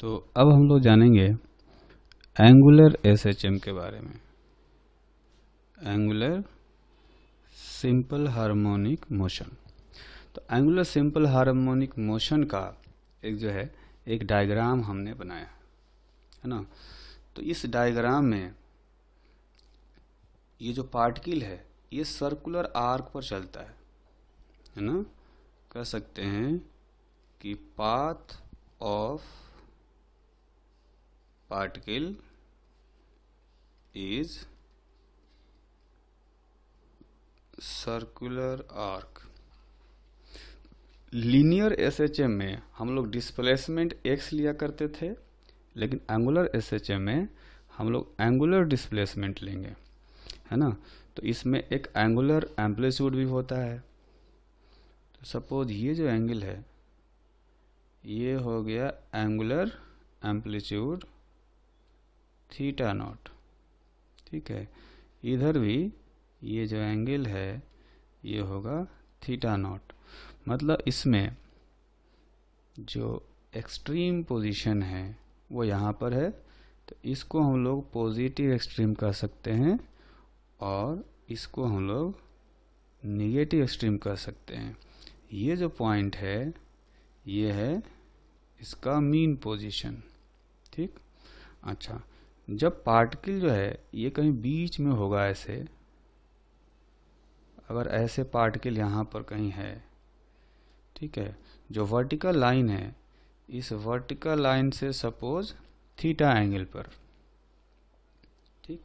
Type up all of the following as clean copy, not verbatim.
तो अब हम लोग जानेंगे एंगुलर एसएचएम के बारे में। Angular simple harmonic motion. तो एंगुलर सिंपल हार्मोनिक मोशन का एक डायग्राम हमने बनाया है ना। तो इस डायग्राम में ये जो पार्टिकल है ये सर्कुलर आर्क पर चलता है ना। कह सकते हैं कि path of particle is circular arc. Linear SHM में हम लोग डिस्प्लेसमेंट x लिया करते थे, लेकिन एंगुलर एसएचएम में हम लोग एंगुलर डिस्प्लेसमेंट लेंगे, है ना। तो इसमें एक एंगुलर एम्पलीट्यूड भी होता है। तो सपोज ये जो एंगल है ये हो गया एंगुलर एम्पलीट्यूड थीटा नॉट, ठीक है। इधर भी ये जो एंगल है ये होगा थीटा नॉट। मतलब इसमें जो एक्सट्रीम पोजीशन है वो यहाँ पर है, तो इसको हम लोग पॉजिटिव एक्सट्रीम कह सकते हैं और इसको हम लोग नेगेटिव एक्सट्रीम कह सकते हैं। ये जो पॉइंट है ये है इसका मीन पोजीशन, ठीक। अच्छा, जब पार्टिकल जो है ये कहीं बीच में होगा, ऐसे अगर ऐसे पार्टिकल यहाँ पर कहीं है, ठीक है, जो वर्टिकल लाइन है इस वर्टिकल लाइन से सपोज थीटा एंगल पर, ठीक।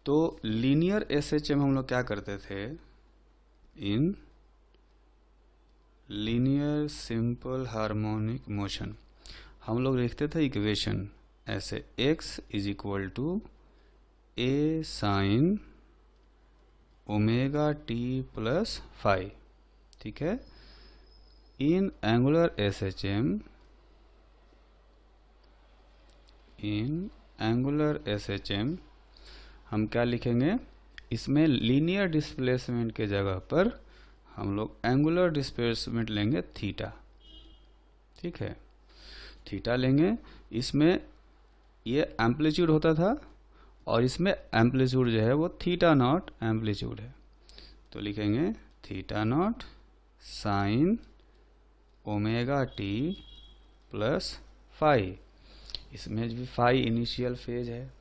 तो लीनियर एसएचएम हम लोग क्या करते थे, इन लीनियर सिंपल हार्मोनिक मोशन हम लोग लिखते थे इक्वेशन ऐसे x is equal to A sine omega t plus phi, ठीक है। इन एंगुलर एसएचएम हम क्या लिखेंगे, इसमें लीनियर डिस्प्लेसमेंट के जगह पर हम लोग एंगुलर डिस्प्लेसमेंट लेंगे थीटा, ठीक है। थीटा लेंगे, इसमें ये एम्पलीट्यूड होता था और इसमें एम्पलीट्यूड जो है वो थीटा नॉट एम्पलीट्यूड है। तो लिखेंगे theta not sine omega t plus phi. इसमें भी फाई इनिशियल फेज है,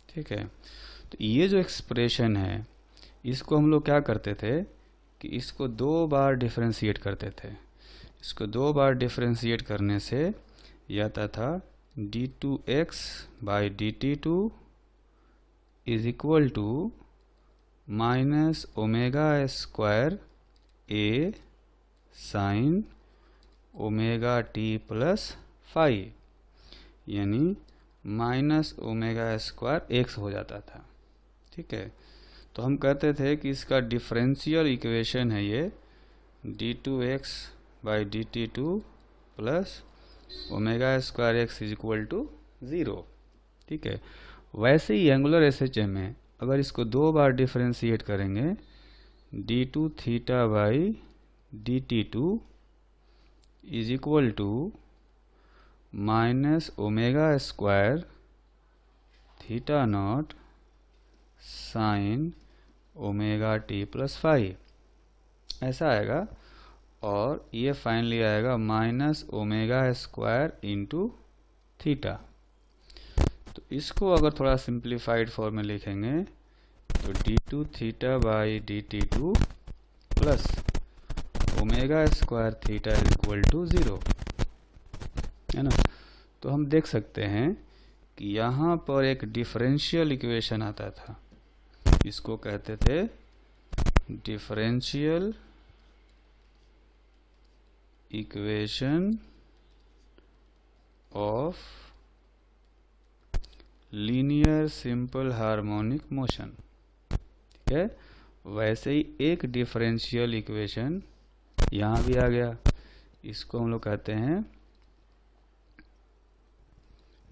ठीक है। तो ये जो एक्सप्रेशन है इसको हम लोग क्या करते थे कि इसको दो बार डिफरेंशिएट करते थे। इसको दो बार डिफरेंशिएट करने से यह आता था d2x by dt2 is equal to minus omega square A sine omega t plus phi, यानी माइनस ओमेगा स्क्वायर एक्स हो जाता था, ठीक है। तो हम कहते थे कि इसका डिफरेंशियल इक्वेशन है ये d2x by dt2 plus omega square x is equal to 0, ठीक है। वैसे ही एंगुलर एसएचएम में अगर इसको दो बार डिफरेंशिएट करेंगे d2 theta by dt2 is equal to minus omega square theta not sine omega t plus phi, ऐसा आएगा। और ये फाइनली आएगा minus omega square into theta. तो इसको अगर थोड़ा सिंप्लीफाइड फॉर्म में लिखेंगे तो d2 theta by dt2 plus omega square theta is equal to 0, है ना। तो हम देख सकते हैं कि यहाँ पर एक डिफरेंशियल इक्वेशन आता था, इसको कहते थे differential equation of linear simple harmonic motion, ठीक है। वैसे ही एक डिफरेंशियल इक्वेशन यहाँ भी आ गया, इसको हम लोग कहते हैं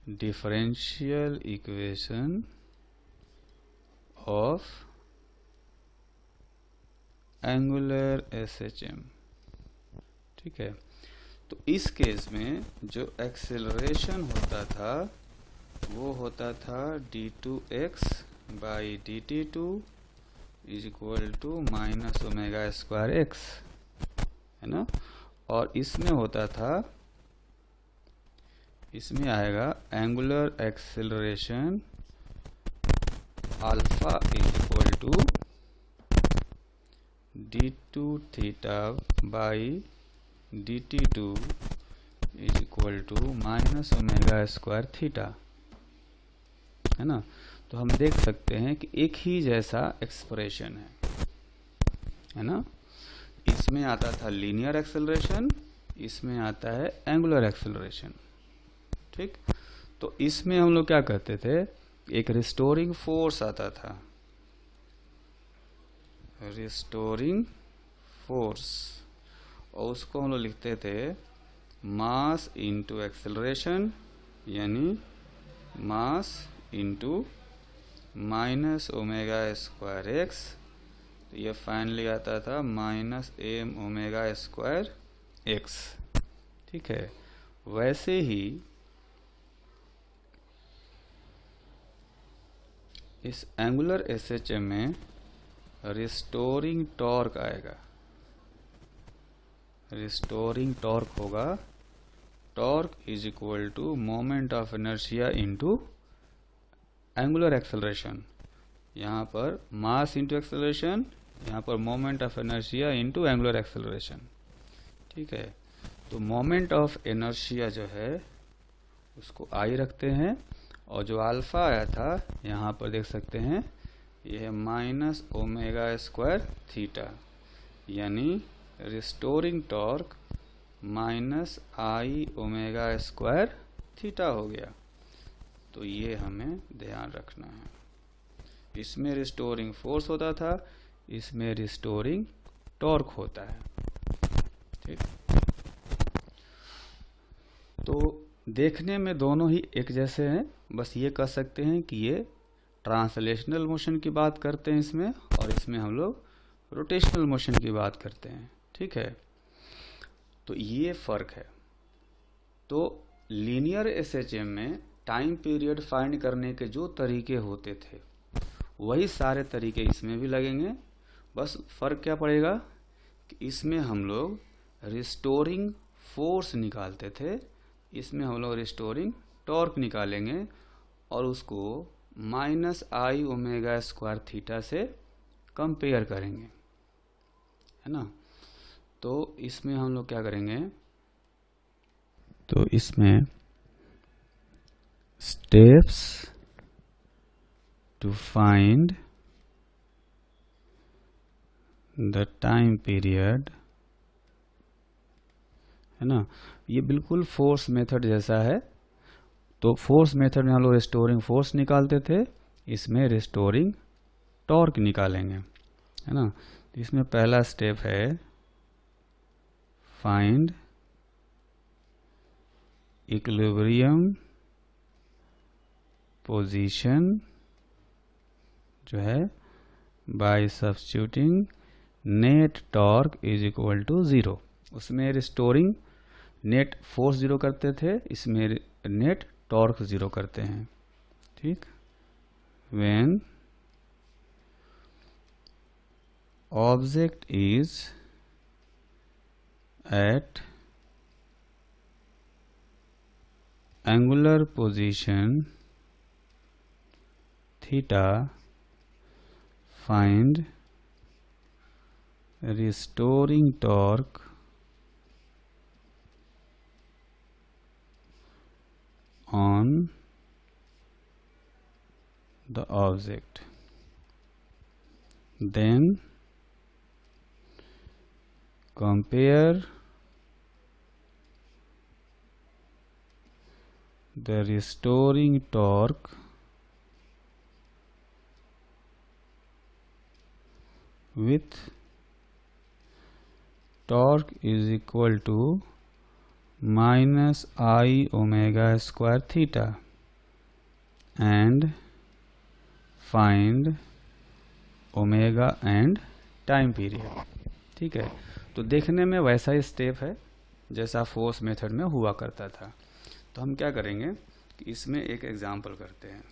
differential equation of angular SHM, ठीक है। तो इस केस में जो एक्सेलरेशन होता था वो होता था d2x by dt2 is equal to minus omega square x, है ना। और इसमें होता था, इसमें आएगा angular acceleration alpha is equal to d2 theta by dt2 is equal to minus omega square theta, है ना। तो हम देख सकते हैं कि एक ही जैसा एक्सप्रेशन है ना। इसमें आता था लीनियर एक्सेलरेशन, इसमें आता है एंगुलर एक्सेलरेशन, ठीक। तो इसमें हम लोग क्या करते थे, एक रिस्टोरिंग फोर्स आता था, रिस्टोरिंग फोर्स, और उसको हम लोग लिखते थे मास इंटू एक्सेलरेशन, यानी mass into minus omega square x. तो ये फाइनली आता था minus M omega square x, ठीक है। वैसे ही इस एंगुलर एसएचएम में रिस्टोरिंग टॉर्क आएगा, रिस्टोरिंग टॉर्क होगा torque is equal to moment of inertia into angular acceleration. यहाँ पर मास इंटू एक्सेलरेशन, यहाँ पर moment of inertia into angular acceleration, ठीक है। तो मोमेंट ऑफ इनर्शिया जो है उसको आई रखते हैं, और जो अल्फा आया था यहाँ पर देख सकते हैं यह है माइनस ओमेगा स्क्वायर थीटा, यानी restoring torque minus I omega square theta हो गया। तो ये हमें ध्यान रखना है। इसमें रिस्टोरिंग फोर्स होता था, इसमें रिस्टोरिंग टॉर्क होता है, ठीक। तो देखने में दोनों ही एक जैसे हैं, बस ये कह सकते हैं कि ये ट्रांसलेशनल मोशन की बात करते हैं इसमें, और इसमें हम लोग रोटेशनल मोशन की बात करते हैं, ठीक है। तो ये फर्क है। तो लीनियर एसएचएम में टाइम पीरियड फाइंड करने के जो तरीके होते थे वही सारे तरीके इसमें भी लगेंगे, बस फर्क क्या पड़ेगा कि इसमें हम लोग रिस्टोरिंग फोर्स निकालते थे, इसमें हम लोग रिस्टोरिंग टॉर्क निकालेंगे और उसको minus I omega square theta से कंपेयर करेंगे, है ना। तो इसमें हम लोग क्या करेंगे, तो इसमें steps to find the time period, है ना। ये बिल्कुल फोर्स मेथड जैसा है। तो फोर्स मेथड में हम लोग रिस्टोरिंग फोर्स निकालते थे, इसमें रिस्टोरिंग टॉर्क निकालेंगे, है ना। तो इसमें पहला स्टेप है फाइंड इक्विलिब्रियम पोजीशन, जो है by substituting net torque is equal to 0। उसमें रिस्टोरिंग नेट फोर्स 0 करते थे, इसमें नेट टॉर्क 0 करते हैं, ठीक। When object is at angular position theta, find restoring torque on the object, then compare the restoring torque with torque is equal to minus I omega square theta and find omega and time period, ठीक है। तो देखने में वैसा ही step है, जैसा force method में हुआ करता था। तो हम क्या करेंगे कि इसमें एक एग्जाम्पल करते हैं,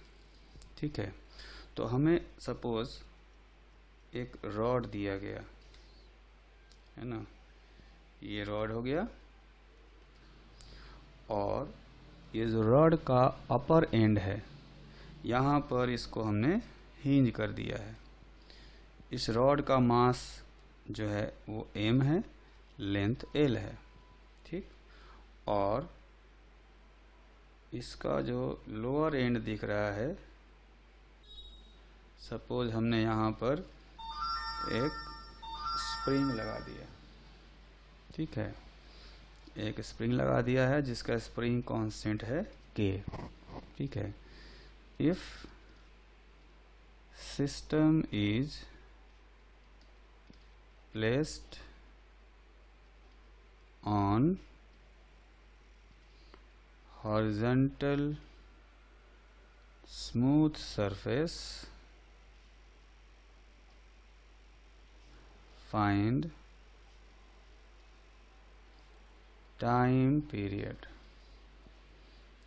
ठीक है। तो हमें सपोज एक रॉड दिया गया है ना, ये रॉड हो गया, और ये जो रॉड का अपर एंड है यहाँ पर इसको हमने हिंज कर दिया है। इस रॉड का मास जो है वो m है, लेंथ l है, ठीक। और इसका जो लोअर एंड दिख रहा है, सपोज हमने यहाँ पर एक स्प्रिंग लगा दिया, ठीक है, एक स्प्रिंग लगा दिया है जिसका स्प्रिंग कांस्टेंट है k, ठीक है। If system is placed on horizontal smooth surface, find time period,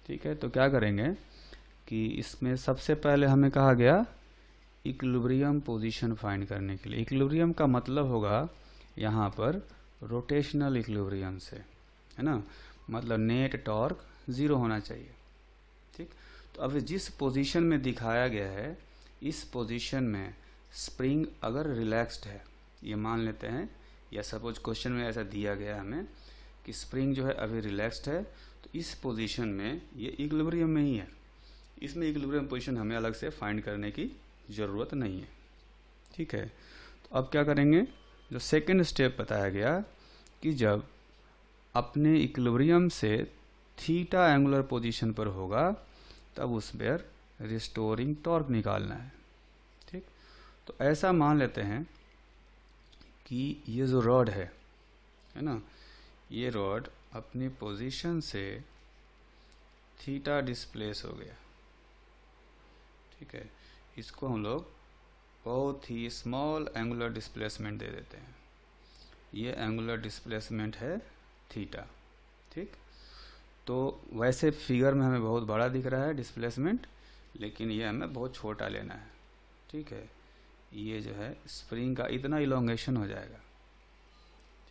ठीक है। तो क्या करेंगे कि इसमें सबसे पहले हमें कहा गया इक्विलिब्रियम पोजीशन फाइंड करने के लिए। इक्विलिब्रियम का मतलब होगा यहाँ पर रोटेशनल इक्विलिब्रियम से, है ना, मतलब नेट टॉर्क 0 होना चाहिए, ठीक। तो अब जिस पोजीशन में दिखाया गया है, इस पोजीशन में स्प्रिंग अगर रिलैक्स्ड है, ये मान लेते हैं, या सपोज क्वेश्चन में ऐसा दिया गया हमें कि स्प्रिंग जो है अभी रिलैक्स्ड है, तो इस पोजीशन में ये इक्विलिब्रियम में ही है, इसमें इक्विलिब्रियम पोजीशन हमें अलग से फाइंड करने की ज़रूरत नहीं है, ठीक है। तो अब क्या करेंगे, जो सेकंड स्टेप बताया गया कि जब अपने इक्विलिब्रियम से थीटा एंगुलर पोजीशन पर होगा तब उस पर रिस्टोरिंग टॉर्क निकालना है, ठीक। तो ऐसा मान लेते हैं कि ये जो रॉड है ना, ये रॉड अपनी पोजीशन से थीटा डिस्प्लेस हो गया, ठीक है। इसको हम लोग बहुत ही स्मॉल एंगुलर डिस्प्लेसमेंट दे देते हैं। ये एंगुलर डिस्प्लेसमेंट है थीटा, ठीक। तो वैसे फिगर में हमें बहुत बड़ा दिख रहा है डिस्प्लेसमेंट, लेकिन ये हमें बहुत छोटा लेना है, ठीक है। ये जो है स्प्रिंग का इतना इलोंगेशन हो जाएगा,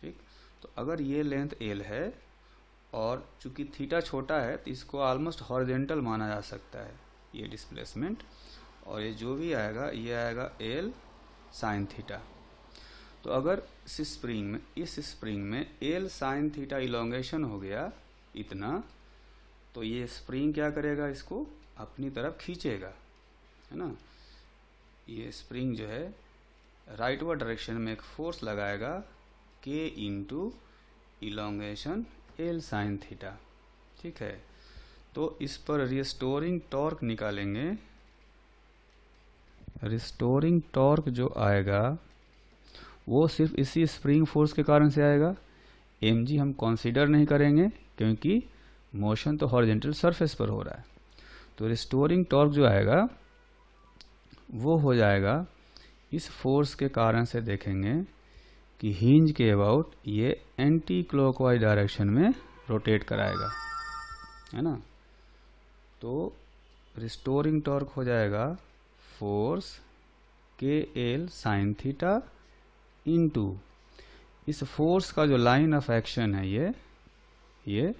ठीक। तो अगर ये लेंथ l है और चूंकि थीटा छोटा है तो इसको ऑलमोस्ट हॉरिजॉन्टल माना जा सकता है ये डिस्प्लेसमेंट, और ये जो भी आएगा ये आएगा l साइन थीटा। तो अगर इस स्प्रिंग में l साइन थीटा इलोंगेशन हो गया इतना, तो ये स्प्रिंग क्या करेगा, इसको अपनी तरफ खींचेगा, है ना। ये स्प्रिंग जो है राइटवर्ड डायरेक्शन में एक फोर्स लगाएगा k into elongation l sine theta, ठीक है। तो इस पर रिस्टोरिंग टॉर्क निकालेंगे। रिस्टोरिंग टॉर्क जो आएगा वो सिर्फ इसी स्प्रिंग फोर्स के कारण से आएगा, mg हम कंसीडर नहीं करेंगे क्योंकि मोशन तो हॉरिजॉन्टल सरफेस पर हो रहा है। तो रिस्टोरिंग टॉर्क जो आएगा वो हो जाएगा इस फोर्स के कारण से, देखेंगे कि हिंज के अबाउट ये एंटी क्लॉकवाइज डायरेक्शन में रोटेट कराएगा, है ना। तो रिस्टोरिंग टॉर्क हो जाएगा फोर्स के एल साइन थीटा इंटू इस फोर्स का जो लाइन ऑफ एक्शन है ये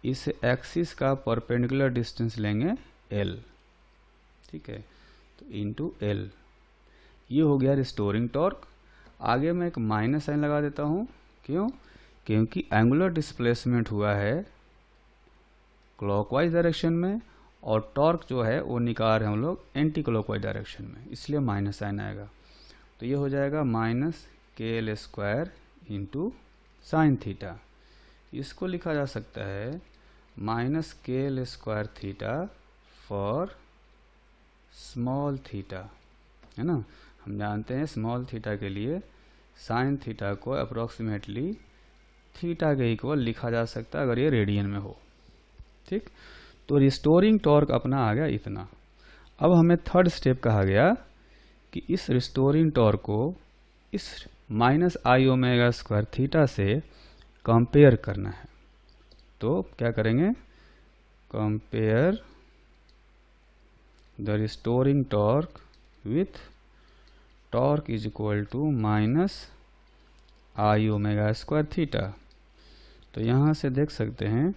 इस एक्सिस का परपेंडिकुलर डिस्टेंस लेंगे l, ठीक है। तो इंटू l, ये हो गया रिस्टोरिंग टॉर्क। आगे मैं एक माइनस साइन लगा देता हूँ, क्यों, क्योंकि एंगुलर डिस्प्लेसमेंट हुआ है क्लॉकवाइज डायरेक्शन में और टॉर्क जो है वो निकाल रहे हैं हम लोग एंटी क्लॉकवाइज डायरेक्शन में, इसलिए माइनस साइन आएगा। तो ये हो जाएगा माइनस के L square into sine theta. इसको लिखा जा सकता है माइनस के L square theta for small theta, है ना। हम जानते हैं स्मॉल थीटा के लिए साइन थीटा को अप्रोक्सीमेटली थीटा के इक्वल लिखा जा सकता है अगर ये रेडियन में हो, ठीक। तो रिस्टोरिंग टॉर्क अपना आ गया इतना। अब हमें थर्ड स्टेप कहा गया कि इस रिस्टोरिंग टॉर्क को इस minus I omega square theta से कंपेयर करना है। तो क्या करेंगे, compare the restoring torque with torque is equal to minus I omega square theta. तो यहाँ से देख सकते हैं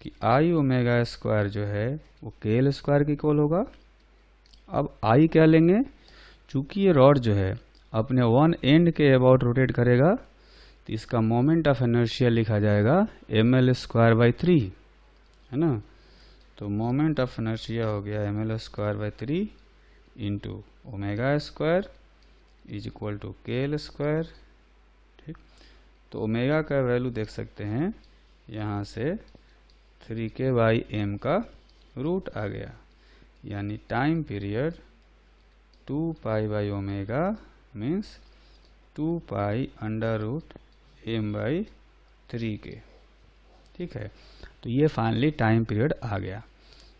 कि आई ओमेगा स्क्वायर जो है वो के एल स्क्वायर के इक्वल होगा। अब आई क्या लेंगे, चूंकि ये रॉड जो है अपने वन एंड के अबाउट रोटेट करेगा तो इसका मोमेंट ऑफ इनर्शिया लिखा जाएगा एम एल स्क्वायर बाई 3, है ना। तो मोमेंट ऑफ इनर्शिया हो गया M L square by 3 into omega square is equal to K L square. ठीक, तो ओमेगा का वैल्यू देख सकते हैं यहाँ से 3k बाई एम का रूट आ गया, यानी time period 2 pi by omega means 2 pi under root M by 3k। ठीक है, तो ये फाइनली टाइम पीरियड आ गया।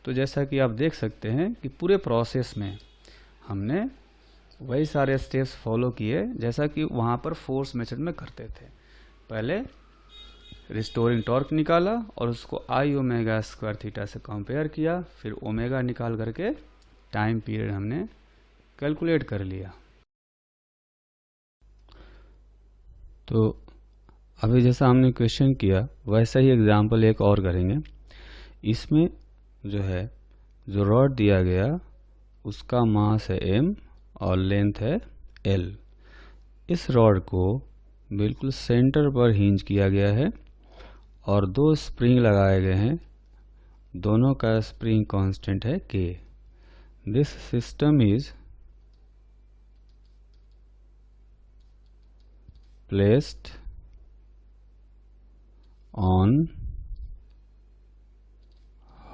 तो जैसा कि आप देख सकते हैं कि पूरे प्रोसेस में हमने वही सारे स्टेप्स फॉलो किए जैसा कि वहाँ पर फोर्स मेथड में करते थे। पहले रिस्टोरिंग टॉर्क निकाला और उसको आई ओमेगा स्क्वायर थीटा से कंपेयर किया, फिर ओमेगा निकाल करके टाइम पीरियड हमने कैलकुलेट कर लिया। तो अभी जैसा हमने क्वेश्चन किया वैसा ही एग्जाम्पल एक और करेंगे। इसमें जो है जो रॉड दिया गया उसका मास है m और लेंथ है l। इस रॉड को बिल्कुल सेंटर पर हिंज किया गया है और दो स्प्रिंग लगाए गए हैं, दोनों का स्प्रिंग कांस्टेंट है k। This system is placed on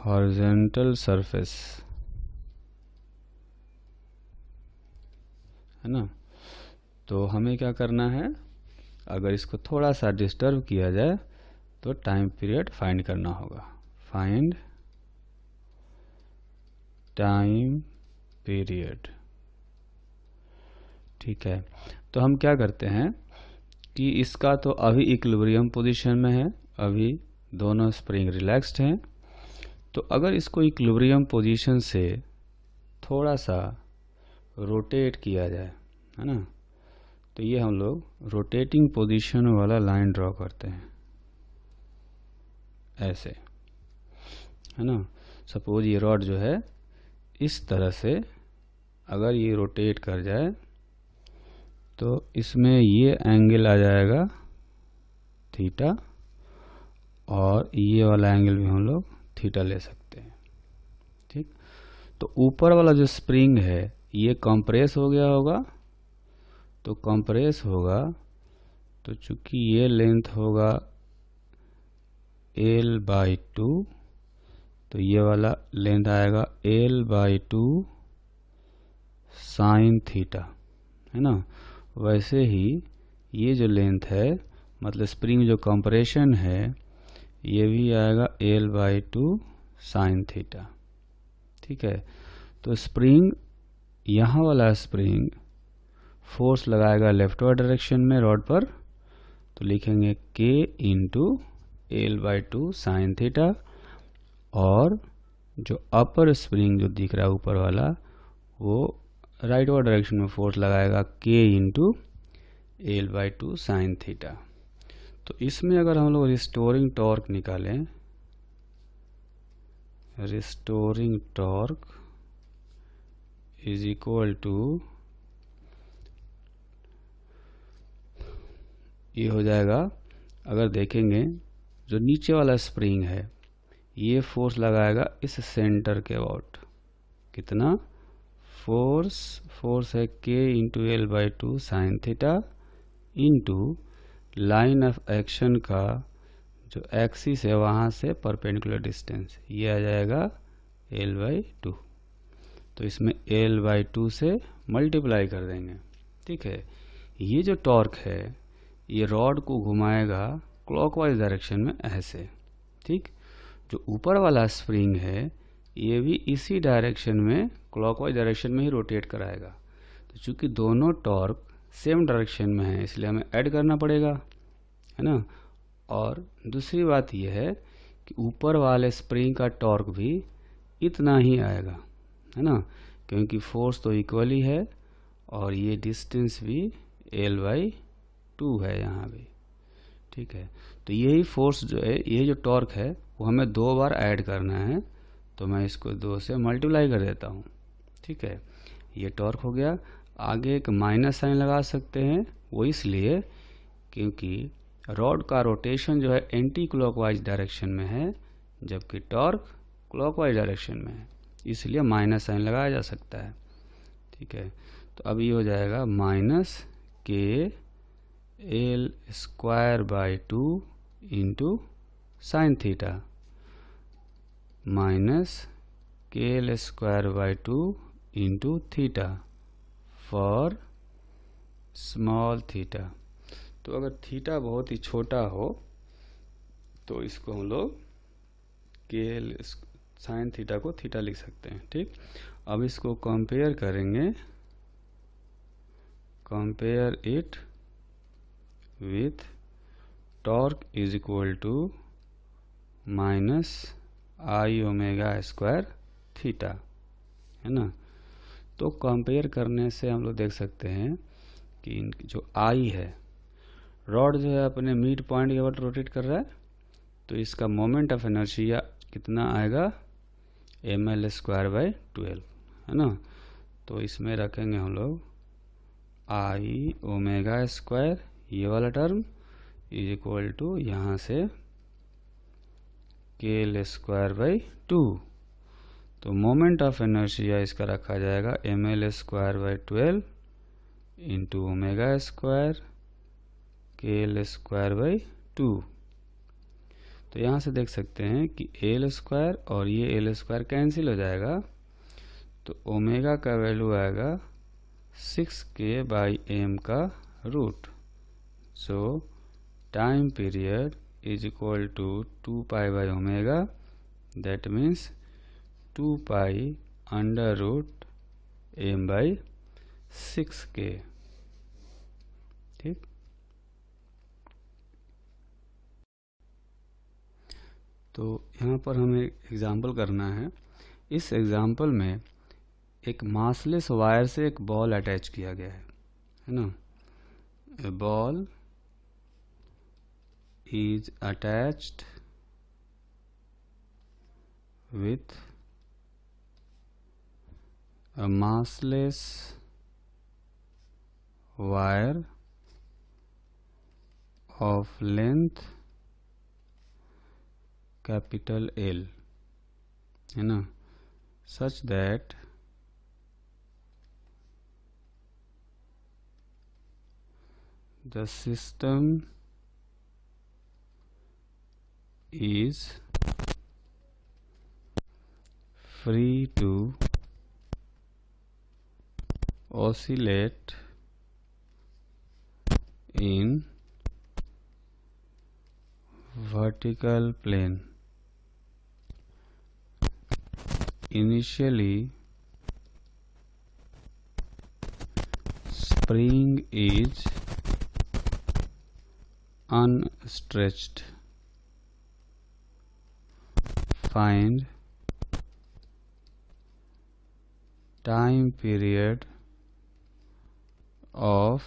horizontal surface, है ना। तो हमें क्या करना है, अगर इसको थोड़ा सा डिस्टर्ब किया जाए तो टाइम पीरियड फाइंड करना होगा। Find time period. ठीक है, तो हम क्या करते हैं कि इसका तो अभी इक्विलिब्रियम पोजीशन में है, अभी दोनों स्प्रिंग रिलैक्स्ड हैं। तो अगर इसको इक्विलिब्रियम पोजीशन से थोड़ा सा रोटेट किया जाए, है ना, तो ये हम लोग रोटेटिंग पोजीशन वाला लाइन ड्रॉ करते हैं ऐसे, है ना। सपोज ये रॉड जो है इस तरह से अगर ये रोटेट कर जाए तो इसमें ये एंगल आ जाएगा थीटा और ये वाला एंगल भी हम लोग थीटा ले सकते हैं। ठीक, तो ऊपर वाला जो स्प्रिंग है ये कंप्रेस हो गया होगा, तो कंप्रेस होगा तो चूंकि ये लेंथ होगा l बाई 2 तो ये वाला लेंथ आएगा l बाई 2 साइन थीटा, है ना। वैसे ही ये जो लेंथ है मतलब स्प्रिंग जो कंप्रेशन है ये भी आएगा l बाई 2 साइन थीटा। ठीक है, तो स्प्रिंग यहाँ वाला स्प्रिंग फोर्स लगाएगा लेफ्टवर्ड डायरेक्शन में रॉड पर, तो लिखेंगे k into L by 2 sine theta, और जो अपर स्प्रिंग जो दिख रहा है ऊपर वाला वो राइटवर्ड डायरेक्शन में फोर्स लगाएगा k into L by 2 sine theta. तो इसमें अगर हम लोग रिस्टोरिंग टॉर्क निकालें, restoring torque is equal to ये हो जाएगा, अगर देखेंगे जो नीचे वाला स्प्रिंग है ये फोर्स लगाएगा इस सेंटर के अबाउट, कितना फोर्स है k into L by 2 sine theta into line of action का जो एक्सिस है वहाँ से परपेंडिकुलर डिस्टेंस, ये आ जाएगा l बाई 2। तो इसमें l बाई 2 से मल्टीप्लाई कर देंगे। ठीक है, ये जो टॉर्क है ये रॉड को घुमाएगा क्लॉकवाइज डायरेक्शन में ऐसे। ठीक, जो ऊपर वाला स्प्रिंग है ये भी इसी डायरेक्शन में क्लॉकवाइज डायरेक्शन में ही रोटेट कराएगा। तो चूंकि दोनों टॉर्क सेम डायरेक्शन में है इसलिए हमें ऐड करना पड़ेगा, है ना। और दूसरी बात यह है कि ऊपर वाले स्प्रिंग का टॉर्क भी इतना ही आएगा, है ना, क्योंकि फोर्स तो इक्वल ही है और ये डिस्टेंस भी L/2 है यहाँ भी। ठीक है, तो यही फोर्स जो है, ये जो टॉर्क है वो हमें 2 बार ऐड करना है, तो मैं इसको 2 से मल्टीप्लाई कर देता हूँ। ठीक है, ये टॉर्क हो गया। आगे एक माइनस साइन लगा सकते हैं, वो इसलिए क्योंकि रॉड का रोटेशन जो है एंटी क्लॉकवाइज डायरेक्शन में है, जबकि टॉर्क क्लॉकवाइज डायरेक्शन में है, इसलिए माइनस साइन लगाया जा सकता है। ठीक है, तो अब ये हो जाएगा -KL²/2 into sine theta -KL²/2 into theta for small theta. तो अगर थीटा बहुत ही छोटा हो तो इसको हम लोग KL साइन थीटा को थीटा लिख सकते हैं। ठीक, अब इसको कंपेयर करेंगे, compare it with torque is equal to -I⍵² theta, है ना। तो कंपेयर करने से हम लोग देख सकते हैं कि जो I है, रॉड जो है अपने मिड पॉइंट के ऊपर रोटेट कर रहा है, तो इसका मोमेंट ऑफ इनर्शिया कितना आएगा, mL²/12, है ना। तो इसमें रखेंगे हम लोग I⍵², ये वाला टर्म इज इक्वल टू यहाँ से KL²/2। तो मोमेंट ऑफ इनर्शिया इसका रखा जाएगा mL²/12 इंटू ω² KL²/2। तो यहाँ से देख सकते हैं कि L² और ये L² कैंसिल हो जाएगा, तो ओमेगा का वैल्यू आएगा 6K/m का root. So time period is equal to 2π/ω, that means 2π√m/6K। ठीक, तो यहाँ पर हमें एग्जाम्पल करना है। इस एग्जाम्पल में एक मासलेस वायर से एक बॉल अटैच किया गया है ना। ए ball is attached with a massless wire of length capital L, है ना, such that the system is free to oscillate in vertical plane. Initially, spring is unstretched. Find time period of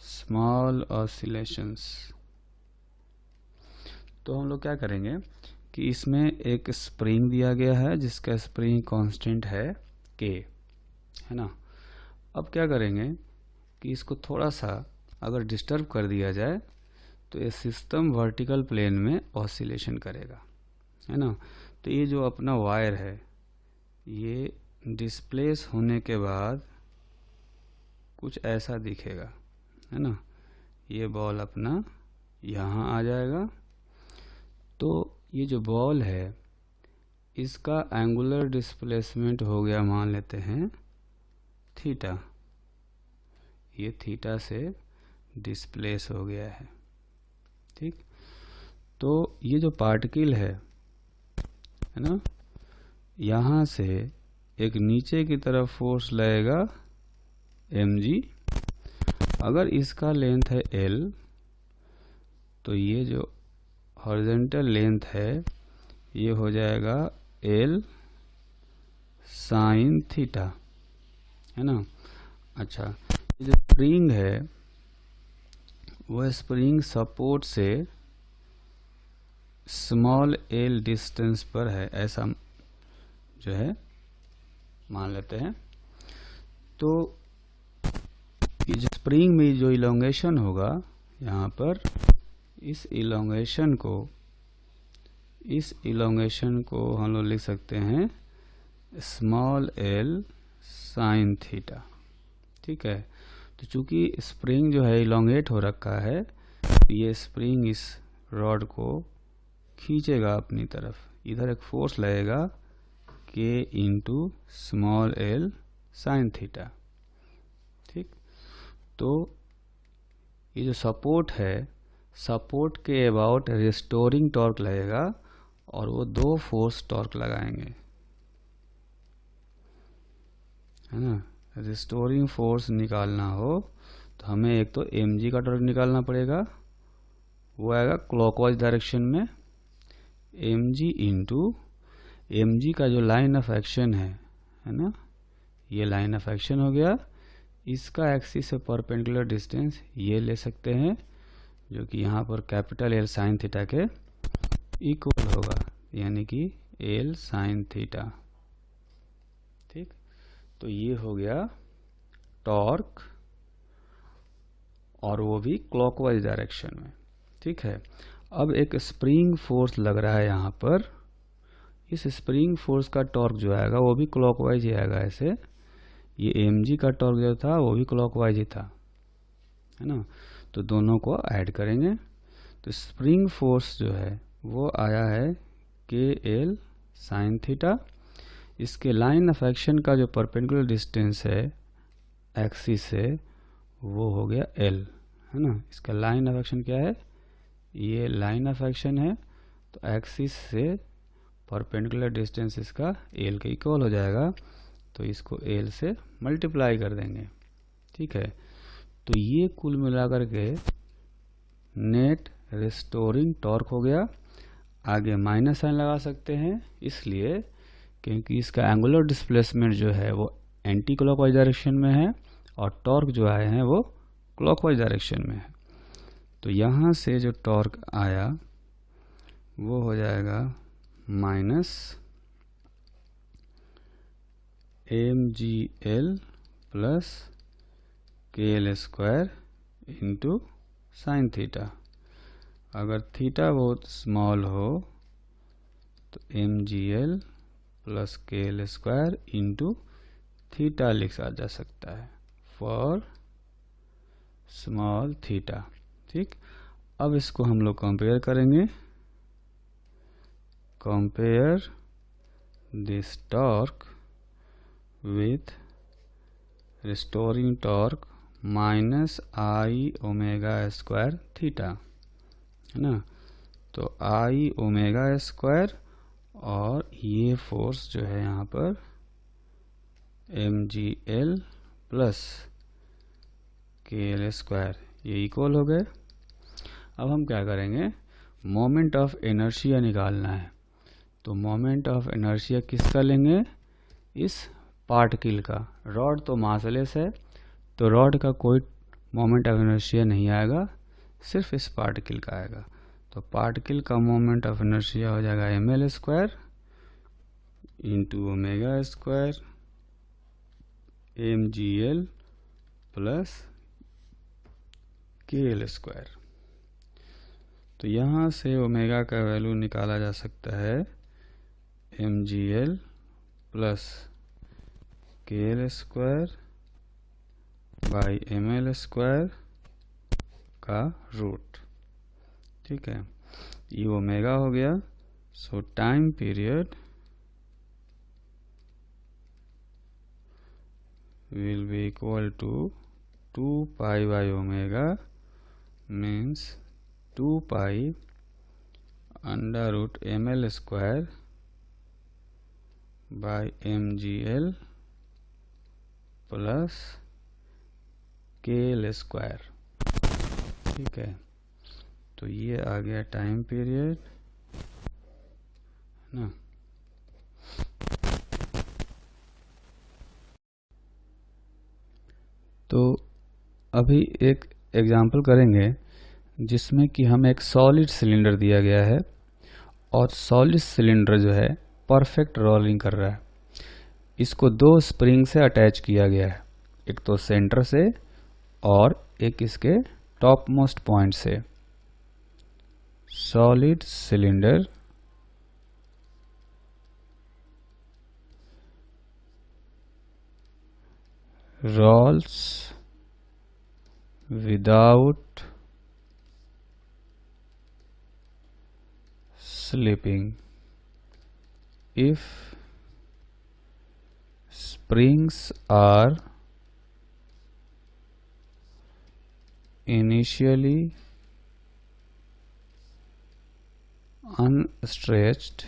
small oscillations। तो हम लोग क्या करेंगे कि इसमें एक स्प्रिंग दिया गया है जिसका स्प्रिंग कांस्टेंट है K, है ना। अब क्या करेंगे कि इसको थोड़ा सा अगर डिस्टर्ब कर दिया जाए तो ये सिस्टम वर्टिकल प्लेन में ऑसिलेशन करेगा, है ना। तो ये जो अपना वायर है, ये डिस्प्लेस होने के बाद कुछ ऐसा दिखेगा, है ना। ये बॉल अपना यहाँ आ जाएगा। तो ये जो बॉल है इसका एंगुलर डिस्प्लेसमेंट हो गया, मान लेते हैं थीटा। ये थीटा से डिस्प्लेस हो गया है। ठीक, तो ये जो पार्टिकल है ना, यहाँ से एक नीचे की तरफ फोर्स लगेगा mg। अगर इसका लेंथ है L, तो ये जो हॉरिजॉन्टल लेंथ है ये हो जाएगा एल साइन थीटा, है ना। अच्छा, ये जो स्प्रिंग है वह स्प्रिंग सपोर्ट से स्मॉल एल डिस्टेंस पर है, ऐसा जो है मान लेते हैं। तो ये जो स्प्रिंग में जो इलोंगेशन होगा यहाँ पर, इस इलोंगेशन को हम लोग लिख सकते हैं स्मॉल एल साइन थीटा, ठीक है। तो चूंकि स्प्रिंग जो है इलोंगेट हो रखा है, ये स्प्रिंग इस रॉड को खींचेगा अपनी तरफ, इधर एक फोर्स लगेगा K into small L sine theta, ठीक। तो ये जो सपोर्ट है, सपोर्ट के अबाउट रिस्टोरिंग टॉर्क लगेगा और वो दो फोर्स टॉर्क लगाएंगे, है ना। रिस्टोरिंग फोर्स निकालना हो तो हमें एक तो mg का टॉर्क निकालना पड़ेगा, वो आएगा क्लॉकवाइज डायरेक्शन में, mg इंटू mg का जो लाइन ऑफ एक्शन है ना, ये लाइन ऑफ एक्शन हो गया, इसका एक्सिस से परपेंडिकुलर डिस्टेंस ये ले सकते हैं, जो कि यहाँ पर कैपिटल L साइन थीटा के इक्वल होगा, यानी कि L साइन थीटा, ठीक। तो ये हो गया टॉर्क, और वो भी क्लॉकवाइज डायरेक्शन में, ठीक है। अब एक स्प्रिंग फोर्स लग रहा है यहाँ पर, इस स्प्रिंग फोर्स का टॉर्क जो आएगा वो भी क्लॉकवाइज ही आएगा। ऐसे ये mg का टॉर्क जो था वो भी क्लॉकवाइज ही था, है ना। तो दोनों को ऐड करेंगे तो स्प्रिंग फोर्स जो है वो आया है KL साइन थीटा, इसके लाइन ऑफ एक्शन का जो परपेंडिकुलर डिस्टेंस है एक्सिस से वो हो गया L, है ना। इसका लाइन ऑफ एक्शन क्या है, ये लाइन ऑफ एक्शन है, तो एक्सिस से परपेंडिकुलर डिस्टेंस इसका L के इक्वल हो जाएगा, तो इसको L से मल्टीप्लाई कर देंगे, ठीक है। तो ये कुल मिलाकर के नेट रिस्टोरिंग टॉर्क हो गया। आगे माइनस साइन लगा सकते हैं, इसलिए क्योंकि इसका एंगुलर डिस्प्लेसमेंट जो है वो एंटी क्लॉकवाइज डायरेक्शन में है और टॉर्क जो आए हैं वो क्लॉकवाइज डायरेक्शन में है। तो यहाँ से जो टॉर्क आया वो हो जाएगा minus mgl plus KL square into sine theta. अगर थीटा बहुत स्मॉल हो तो mgl plus KL square into theta लिखा जा सकता है फॉर स्मॉल थीटा, ठीक। अब इसको हम लोग कंपेयर करेंगे, compare this torque with restoring torque minus I omega square theta, है ना। तो आई ओमेगा स्क्वायर और ये फोर्स जो है यहाँ पर mgl प्लस KL स्क्वायर, ये इक्वल हो गए। अब हम क्या करेंगे, मोमेंट ऑफ इनर्शिया निकालना है। तो मोमेंट ऑफ इनर्शिया किसका लेंगे, इस पार्टिकल का। रॉड तो मासलेस है तो रॉड का कोई मोमेंट ऑफ इनर्शिया नहीं आएगा, सिर्फ इस पार्टिकल का आएगा। तो पार्टिकल का मोमेंट ऑफ इनर्शिया हो जाएगा ml square into omega square mgl plus KL square. तो यहाँ से ओमेगा का वैल्यू निकाला जा सकता है mgl plus KL square by ml square का रूट, ठीक है। ये ओमेगा हो गया। सो time period will be equal to 2 pi by omega means 2 pi under root ml square by mgl plus KL square, ठीक है। तो ये आ गया टाइम पीरियड ना। तो अभी एक एग्जांपल करेंगे जिसमें कि हमें एक सॉलिड सिलेंडर दिया गया है और सॉलिड सिलेंडर जो है परफेक्ट रोलिंग कर रहा है। इसको दो स्प्रिंग से अटैच किया गया है, एक तो सेंटर से और एक इसके टॉप मोस्ट पॉइंट से। Solid cylinder rolls without slipping if springs are initially unstretched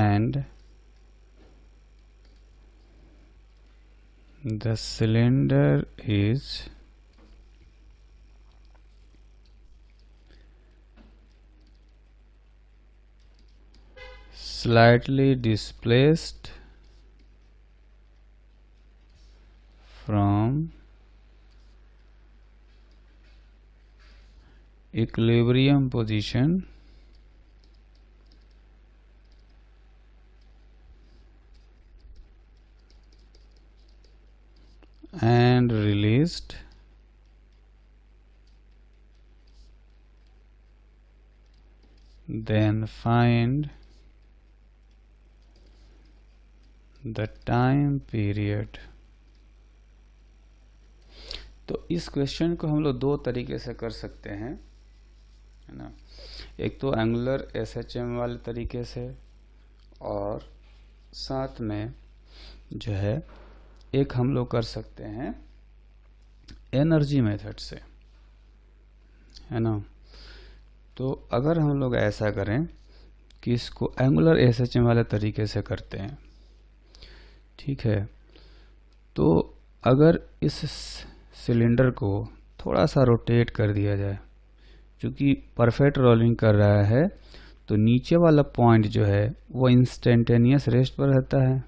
and the cylinder is slightly displaced from equilibrium position and released then find the time period। तो इस क्वेश्चन को हम लोग दो तरीके से कर सकते हैं, है ना। एक तो एंगुलर एसएचएम वाले तरीके से और साथ में जो है एक हम लोग कर सकते हैं एनर्जी मेथड से, है ना। तो अगर हम लोग ऐसा करें कि इसको एंगुलर एसएचएम वाले तरीके से करते हैं, ठीक है, तो अगर इस सिलेंडर को थोड़ा सा रोटेट कर दिया जाए, क्योंकि परफेक्ट रोलिंग कर रहा है तो नीचे वाला पॉइंट जो है वो इंस्टेंटेनियस रेस्ट पर रहता है,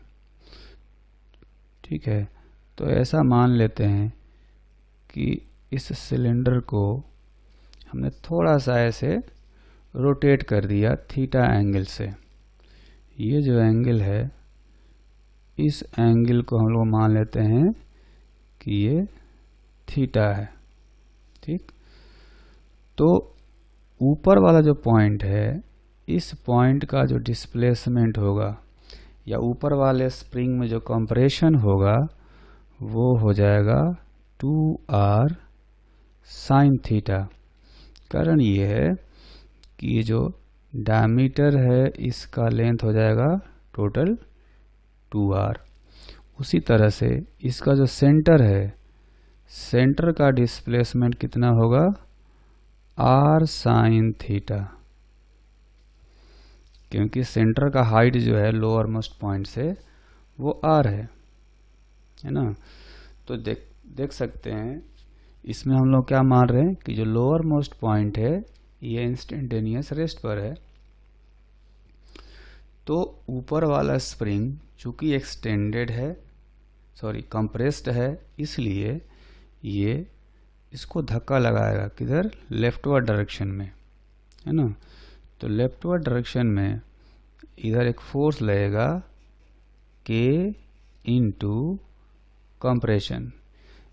ठीक है। तो ऐसा मान लेते हैं कि इस सिलेंडर को हमने थोड़ा सा ऐसे रोटेट कर दिया थीटा एंगल से। ये जो एंगल है इस एंगल को हम लोग मान लेते हैं कि ये थीटा है, ठीक। तो ऊपर वाला जो पॉइंट है इस पॉइंट का जो डिस्प्लेसमेंट होगा या ऊपर वाले स्प्रिंग में जो कंप्रेशन होगा वो हो जाएगा 2r साइन थीटा। कारण ये है कि ये जो डायमीटर है इसका लेंथ हो जाएगा टोटल 2r। उसी तरह से इसका जो सेंटर है, सेंटर का डिस्प्लेसमेंट कितना होगा r साइन थीटा, क्योंकि सेंटर का हाइट जो है लोअर मोस्ट पॉइंट से वो r है ना। तो देख सकते हैं इसमें हम लोग क्या मान रहे हैं कि जो लोअर मोस्ट पॉइंट है ये इंस्टेंटेनियस रेस्ट पर है। तो ऊपर वाला स्प्रिंग चूंकि एक्सटेंडेड है, सॉरी कंप्रेस्ड है, इसलिए ये इसको धक्का लगाएगा किधर, लेफ्टवर्ड डायरेक्शन में, है ना। तो लेफ्टवर्ड डायरेक्शन में इधर एक फोर्स लगेगा K इंटू कंप्रेशन,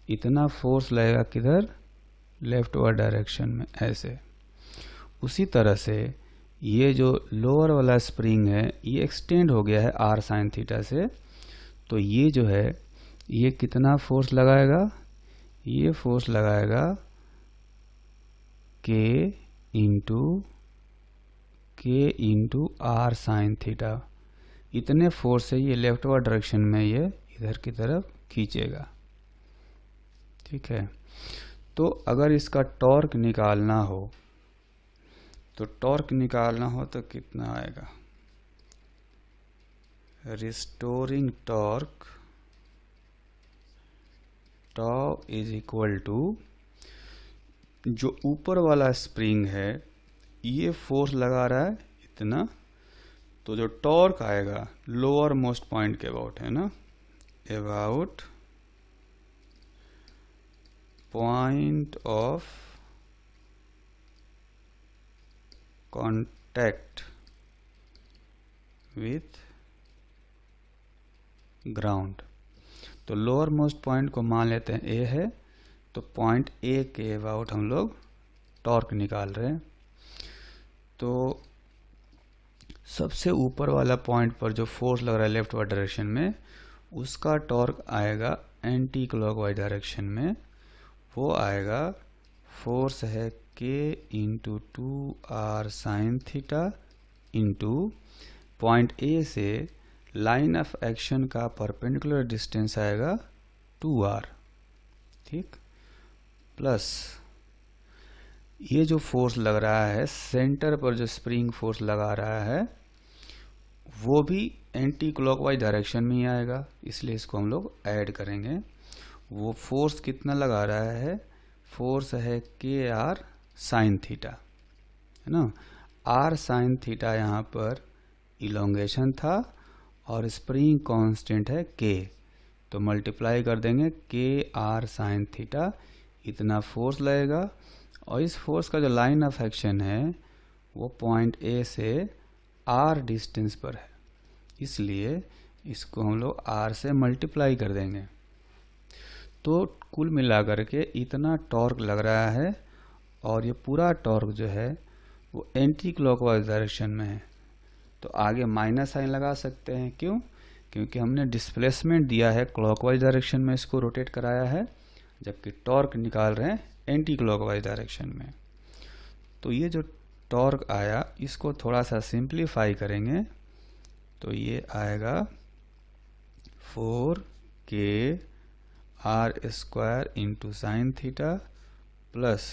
इतना फोर्स लगेगा किधर, लेफ्टवर्ड डायरेक्शन में ऐसे। उसी तरह से ये जो लोअर वाला स्प्रिंग है ये एक्सटेंड हो गया है r साइन थीटा से, तो ये जो है ये कितना फोर्स लगाएगा, ये फोर्स लगाएगा K into r sine theta. इतने फोर्स से ये लेफ्टवर्ड डायरेक्शन में ये इधर की तरफ खींचेगा, ठीक है। तो अगर इसका टॉर्क निकालना हो तो कितना आएगा, restoring torque tau is equal to, जो ऊपर वाला स्प्रिंग है ये फोर्स लगा रहा है इतना, तो जो टॉर्क आएगा लोअर मोस्ट पॉइंट के अबाउट है ना, about point of contact with ground. तो लोअर मोस्ट पॉइंट को मान लेते हैं ए है, तो पॉइंट ए के अबाउट हम लोग टॉर्क निकाल रहे हैं। तो सबसे ऊपर वाला पॉइंट पर जो फोर्स लग रहा है लेफ्ट वाइज डायरेक्शन में, उसका टॉर्क आएगा एंटी क्लॉकवाइज डायरेक्शन में। वो आएगा, फोर्स है k into 2r sine theta into point A से लाइन ऑफ एक्शन का परपेंडिकुलर डिस्टेंस आएगा 2r, ठीक, प्लस ये जो फोर्स लग रहा है सेंटर पर, जो स्प्रिंग फोर्स लगा रहा है वो भी एंटी क्लॉकवाइज डायरेक्शन में ही आएगा, इसलिए इसको हम लोग ऐड करेंगे। वो फोर्स कितना लगा रहा है, फोर्स है के आर साइन थीटा, है ना। आर साइन थीटा यहाँ पर इलोंगेशन था और स्प्रिंग कांस्टेंट है के, तो मल्टीप्लाई कर देंगे के आर साइन थीटा, इतना फोर्स लगेगा। और इस फोर्स का जो लाइन ऑफ एक्शन है वो पॉइंट ए से आर डिस्टेंस पर है, इसलिए इसको हम लोग आर से मल्टीप्लाई कर देंगे। तो कुल मिलाकर के इतना टॉर्क लग रहा है, और ये पूरा टॉर्क जो है वो एंटी क्लॉकवाइज डायरेक्शन में है। तो आगे माइनस साइन लगा सकते हैं, क्यों, क्योंकि हमने डिस्प्लेसमेंट दिया है क्लॉकवाइज डायरेक्शन में, इसको रोटेट कराया है, जबकि टॉर्क निकाल रहे हैं एंटी क्लॉकवाइज डायरेक्शन में। तो ये जो टॉर्क आया इसको थोड़ा सा सिंप्लीफाई करेंगे, तो ये आएगा 4k R square into sine theta plus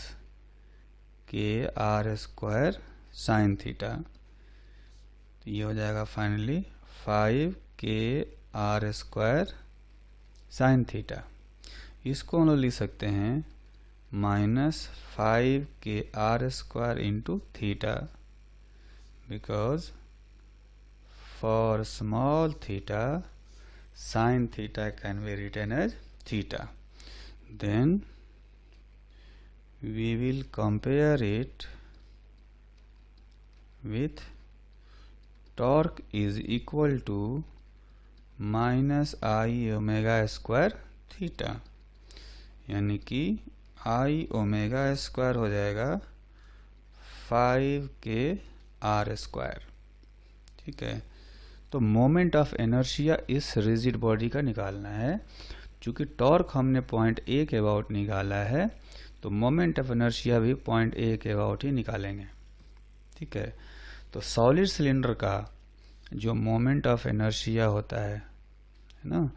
K R square sine theta. तो ये हो जाएगा finally 5k R square sine theta. इसको हम लोग लिख सकते हैं -5k R square into theta, because for small theta sin theta can be written as theta. Then we will compare it with torque is equal to minus I omega square theta, यानी कि I omega square हो जाएगा 5k r square, ठीक है। तो moment of inertia इस rigid body का निकालना है। चूंकि टॉर्क हमने पॉइंट ए के अबाउट निकाला है, तो मोमेंट ऑफ इनर्शिया भी पॉइंट ए के अबाउट ही निकालेंगे, ठीक है। तो सॉलिड सिलेंडर का जो मोमेंट ऑफ इनर्शिया होता है ना,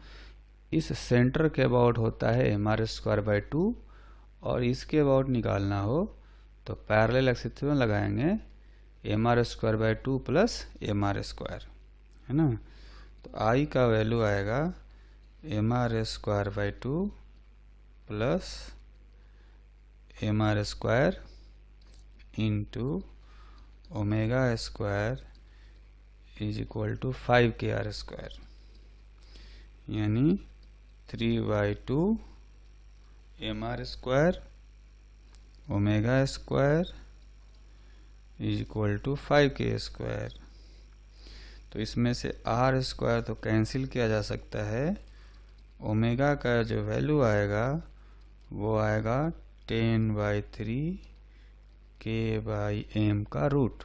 इस सेंटर के अबाउट होता है mr²/2, और इसके अबाउट निकालना हो तो पैरेलल एक्सिस में लगाएंगे mr² प्लस mr², है ना। तो I का वैल्यू आएगा mr² plus mr² into omega square is equal to 5k r², यानी 3/2 mr² omega square is equal to 5k²। तो इसमें से r² तो कैंसिल किया जा सकता है, ओमेगा का जो वैल्यू आएगा वो आएगा 10/3 k/m का रूट।